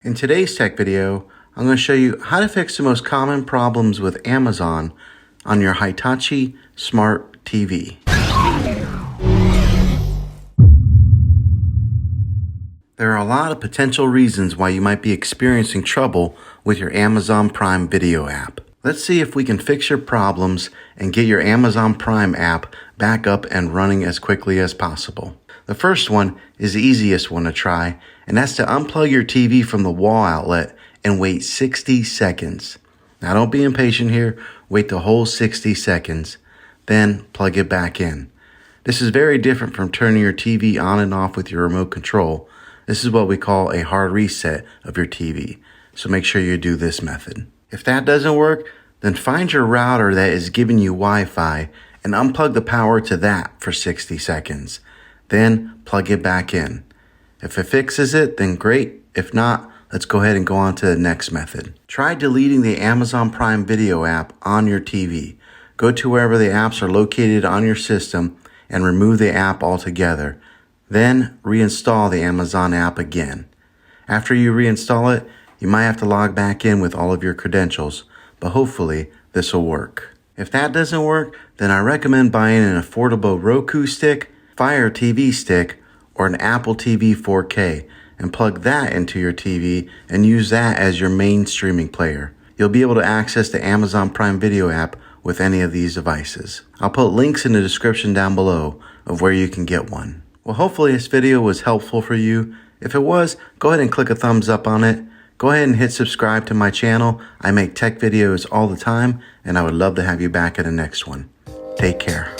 In today's tech video, I'm going to show you how to fix the most common problems with Amazon on your Hitachi Smart TV. There are a lot of potential reasons why you might be experiencing trouble with your Amazon Prime Video app. Let's see if we can fix your problems and get your Amazon Prime app back up and running as quickly as possible. The first one is the easiest one to try, and that's to unplug your TV from the wall outlet and wait 60 seconds. Now don't be impatient here, wait the whole 60 seconds, then plug it back in. This is very different from turning your TV on and off with your remote control. This is what we call a hard reset of your TV, so make sure you do this method. If that doesn't work, then find your router that is giving you Wi-Fi and unplug the power to that for 60 seconds. Then plug it back in. If it fixes it, then great. If not, let's go ahead and go on to the next method. Try deleting the Amazon Prime Video app on your TV. Go to wherever the apps are located on your system and remove the app altogether. Then reinstall the Amazon app again. After you reinstall it, you might have to log back in with all of your credentials, but hopefully this will work. If that doesn't work, then I recommend buying an affordable Roku stick, Fire TV stick, or an Apple TV 4K and plug that into your TV and use that as your main streaming player. You'll be able to access the Amazon Prime Video app with any of these devices. I'll put links in the description down below of where you can get one. Well, hopefully this video was helpful for you. If it was, go ahead and click a thumbs up on it. Go ahead and hit subscribe to my channel. I make tech videos all the time, and I would love to have you back at the next one. Take care.